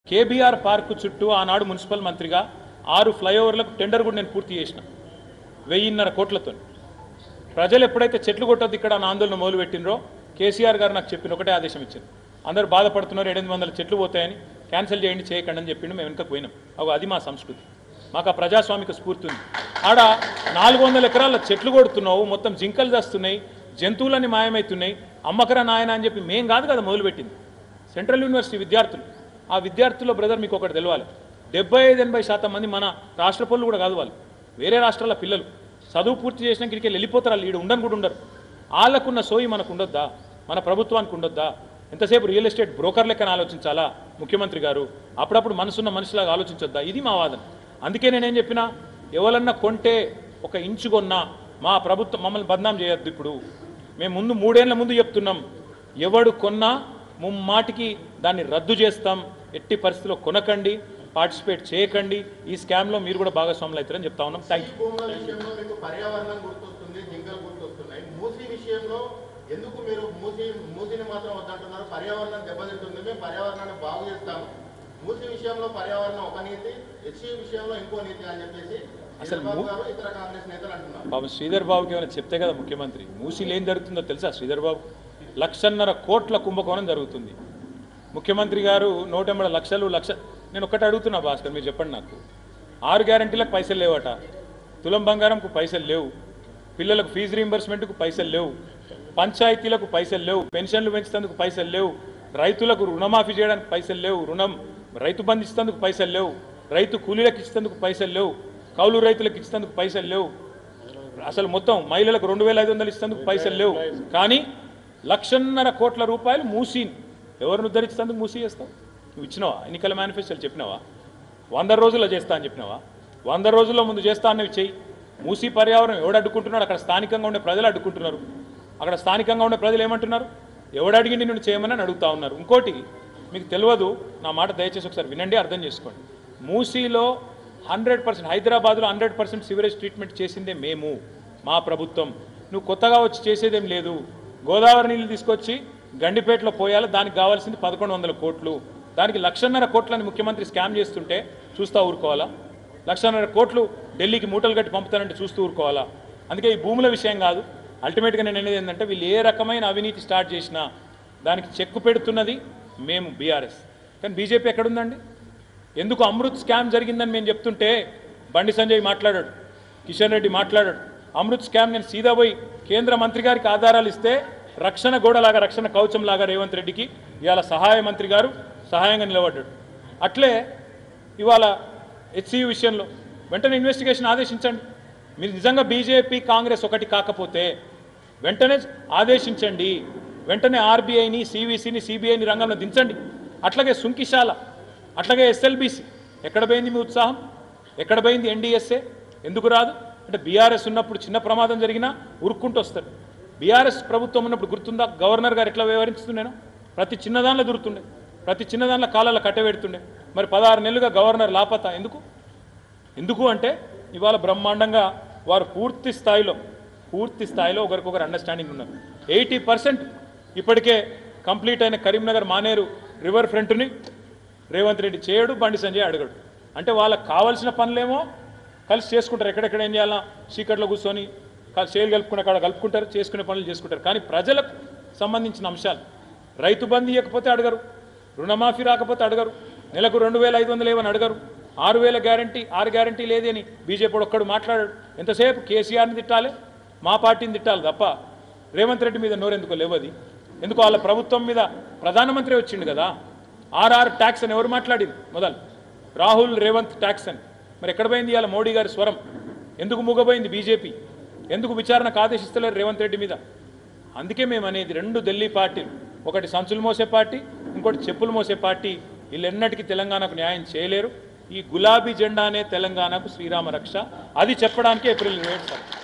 KBR park చుట్టూ ఆనాడు municipal మంత్రిగా 6 ఫ్లైఓవర్లకు టెండర్ కూడా నేను పూర్తి చేసిన 1,500 కోట్లతో. ప్రజలు ఎప్పుడైతే చెట్లు కొట్టొద్దు ఇక్కడ అని ఆందోళన మొదలుపెట్టినరో కేసీఆర్ గారు నాకు చెప్పిన ఒకటే ఆదేశం ఇచ్చారు. అందరూ బాధపడుతున్నారు, 800 చెట్లు పోతాయని, క్యాన్సిల్ చేయండి, చేయకండి అని చెప్పిండు. మేము వెనుక పోయినాం. అది మా సంస్కృతి, మాకు ఆ ప్రజాస్వామిక స్ఫూర్తి ఉంది. ఆడ 400 ఎకరాల చెట్లు కొడుతున్నావు, మొత్తం జింకలు చేస్తున్నాయి, జంతువులన్నీ మాయమవుతున్నాయి, అమ్మకరా నాయన అని చెప్పి మేం కాదు కదా మొదలుపెట్టింది, సెంట్రల్ యూనివర్సిటీ విద్యార్థులు. ఆ విద్యార్థుల బ్రదర్ మీకు ఒకటి తెలవాలి, 75-80% మంది మన రాష్ట్ర పనులు కూడా కాదు, వాళ్ళు వేరే రాష్ట్రాల పిల్లలు చదువు పూర్తి చేసినాక ఇక్కడికి వెళ్ళిపోతారు. వాళ్ళు ఈడ ఉండని కూడా ఉండరు. వాళ్ళకున్న సోయి మనకు ఉండొద్దా? మన ప్రభుత్వానికి ఉండొద్దా? ఎంతసేపు రియల్ ఎస్టేట్ బ్రోకర్ లెక్కన ఆలోచించాలా ముఖ్యమంత్రి గారు? అప్పుడప్పుడు మనసున్న మనిషిలాగా ఆలోచించొద్దా? ఇది మా వాదన. అందుకే నేనేం చెప్పినా, ఎవరన్నా కొంటే 1 ఇంచు కొన్నా మా ప్రభుత్వం మమ్మల్ని బద్నాం చేయొద్దు. ఇప్పుడు మేము ముందు 3 ఏళ్ల ముందు చెప్తున్నాం, ఎవడు కొన్నా ముమ్మాటికి దాన్ని రద్దు చేస్తాం, ఎట్టి పరిస్థితిలో కొనకండి, పార్టిసిపేట్ చేయకండి, ఈ స్కామ్లో మీరు కూడా భాగస్వాములు అవుతారని చెప్తా ఉన్నాం. Thank you. పర్యావరణం గుర్తొస్తుంది, జింకలు గుర్తొస్తున్నాయి. మూసీ విషయంలో ఎందుకు మీరు మూసీని మాత్రం వద్దంటున్నారు? పర్యావరణం దెబ్బతింటుంది, మేము పర్యావరణాన్ని బాగు చేస్తాము. మూసీ విషయంలో పర్యావరణం ఒక నీతి, హెచ్సీ విషయంలో ఇంకో నీతి అని చెప్పేసి అసలు ఇతర కాంగ్రెస్ నేతలు అంటున్నారు. బాబు శ్రీధర్ బాబుకి ఏమైనా చెప్తే కదా ముఖ్యమంత్రి. మూసీలు ఏం జరుగుతుందో తెలుసా శ్రీధర్ బాబు? 1,50,000 కోట్ల కుంభకోణం జరుగుతుంది. ముఖ్యమంత్రి గారు 180 లక్షలు. నేను ఒక్కటి అడుగుతున్నా భాస్కర్, మీరు చెప్పండి నాకు. 6 గ్యారంటీలకు పైసలు లేవట, తులం బంగారంకు పైసలు లేవు, పిల్లలకు ఫీజు రీంబర్స్మెంట్కు పైసలు లేవు, పంచాయతీలకు పైసలు లేవు, పెన్షన్లు పెంచేందుకు పైసలు లేవు, రైతులకు రుణమాఫీ చేయడానికి పైసలు లేవు, రైతు బంధు ఇచ్చేందుకు పైసలు లేవు, రైతు కూలీలకు ఇచ్చేందుకు పైసలు లేవు, కౌలు రైతులకు ఇచ్చేందుకు పైసలు లేవు, అసలు మొత్తం మహిళలకు 2,500 ఇచ్చేందుకు పైసలు లేవు. కానీ 1,50,000 కోట్ల రూపాయలు మూసీని ఎవరిని ఉద్ధరించేందుకు మూసీ చేస్తావు? నువ్వు ఇచ్చినావా? ఎన్నికల మేనిఫెస్టోలు చెప్పినావా? 100 రోజుల్లో చేస్తా అని చెప్పినావా? 100 రోజుల్లో ముందు చేస్తా అన్నవి చెయ్యి. మూసీ పర్యావరణం ఎవడు అడ్డుకుంటున్నాడు? అక్కడ స్థానికంగా ఉండే ప్రజలు అడ్డుకుంటున్నారు. అక్కడ స్థానికంగా ఉండే ప్రజలు ఏమంటున్నారు? ఎవడు అడిగింది నిన్ను చేయమని అడుగుతా ఉన్నారు. ఇంకోటి మీకు తెలియదు, నా మాట దయచేసి ఒకసారి వినండి, అర్థం చేసుకోండి. మూసీలో 100%, హైదరాబాద్లో 100% సివరేజ్ ట్రీట్మెంట్ చేసిందే మేము, మా ప్రభుత్వం. నువ్వు కొత్తగా వచ్చి చేసేదేం లేదు. గోదావరి నీళ్ళు తీసుకొచ్చి గండిపేటలో పోయాలి, దానికి కావాల్సింది 1,100 కోట్లు. దానికి 1,50,000 కోట్లని ముఖ్యమంత్రి స్కామ్ చేస్తుంటే చూస్తూ ఊరుకోవాలా? 1,50,000 కోట్లు ఢిల్లీకి మూటలు కట్టి పంపుతానంటే చూస్తూ ఊరుకోవాలా? అందుకే ఈ భూముల విషయం కాదు, అల్టిమేట్గా నేను అనేది ఏంటంటే, వీళ్ళు ఏ రకమైన అవినీతి స్టార్ట్ చేసినా దానికి చెక్కు పెడుతున్నది మేము బీఆర్ఎస్. కానీ బీజేపీ ఎక్కడుందండి? ఎందుకు అమృత్ స్కామ్ జరిగిందని మేము చెప్తుంటే బండి సంజయ్ మాట్లాడాడు, కిషన్ రెడ్డి మాట్లాడాడు. అమృత్ స్కామ్ నేను సీదా పోయి కేంద్ర మంత్రి గారికి ఆధారాలు ఇస్తే రక్షణ గోడలాగా, రక్షణ కవచంలాగా రేవంత్ రెడ్డికి ఇవాళ సహాయ మంత్రి గారు సహాయంగా నిలబడ్డాడు. అట్లే ఇవాళ హెచ్సియు విషయంలో వెంటనే ఇన్వెస్టిగేషన్ ఆదేశించండి. మీరు నిజంగా బీజేపీ కాంగ్రెస్ ఒకటి కాకపోతే వెంటనే ఆదేశించండి. వెంటనే ఆర్బీఐని, సివిసిని, సిబిఐని రంగంలో దించండి. అట్లాగే సుంకిశాల, అట్లాగే ఎస్ఎల్బీసీ. ఎక్కడ పోయింది మీ ఉత్సాహం? ఎక్కడ పోయింది ఎన్డీఎస్ఏ? ఎందుకు రాదు అంటే, బీఆర్ఎస్ ఉన్నప్పుడు చిన్న ప్రమాదం జరిగినా ఉరుక్కుంటూ వస్తారు. బీఆర్ఎస్ ప్రభుత్వం ఉన్నప్పుడు గుర్తుందా గవర్నర్ గారు ఎట్లా వ్యవహరిస్తున్నాను? ప్రతి చిన్నదానిలో దొరుకుతుండే, ప్రతి చిన్నదానిలో కాలాల్లో కట్టబెడుతుండే. మరి 16 నెలలుగా గవర్నర్ లాపతా ఎందుకు అంటే, ఇవాళ బ్రహ్మాండంగా వారు పూర్తి స్థాయిలో ఒకరికొకరు అండర్స్టాండింగ్ ఉన్నారు. 80% ఇప్పటికే కంప్లీట్ అయిన కరీంనగర్ మానేరు రివర్ ఫ్రంట్ని రేవంత్ రెడ్డి చేయడు, బండి సంజయ్ అడగడు. అంటే వాళ్ళకి కావాల్సిన పనులేమో కలిసి చేసుకుంటారు. ఎక్కడెక్కడ ఏం చేయాలా, చీకట్లో కూర్చొని చేలు కలుపుకునే కాడ కలుపుకుంటారు, చేసుకునే పనులు చేసుకుంటారు. కానీ ప్రజలకు సంబంధించిన అంశాలు, రైతు బంధు ఇవ్వకపోతే అడగరు, రుణమాఫీ రాకపోతే అడగరు, నెలకు 2,500 ఏమని అడగరు, 6,000 గ్యారంటీ 6 గ్యారంటీ లేదని బీజేపీ ఒక్కడు మాట్లాడాడు. ఎంతసేపు కేసీఆర్ని తిట్టాలి, మా పార్టీని తిట్టాలి తప్ప రేవంత్ రెడ్డి మీద నోరెందుకో లేవది. ఎందుకు వాళ్ళ ప్రభుత్వం మీద ప్రధానమంత్రి వచ్చిండు కదా. RR ట్యాక్స్ అని ఎవరు మాట్లాడింది? మొదలు రాహుల్ రేవంత్ ట్యాక్స్ అని. మరి ఎక్కడ పోయింది ఇవాళ మోడీ గారి స్వరం? ఎందుకు మూగపోయింది బీజేపీ? ఎందుకు విచారణకు ఆదేశిస్తలేరు రేవంత్ రెడ్డి మీద? అందుకే మేము అనేది, 2 ఢిల్లీ పార్టీలు, ఒకటి సంచులు మోసే పార్టీ, ఇంకోటి చెప్పులు మోసే పార్టీ, వీళ్ళెన్నటికీ తెలంగాణకు న్యాయం చేయలేరు. ఈ గులాబీ జెండానే తెలంగాణకు శ్రీరామ రక్ష. అది చెప్పడానికి ఏప్రిల్ 27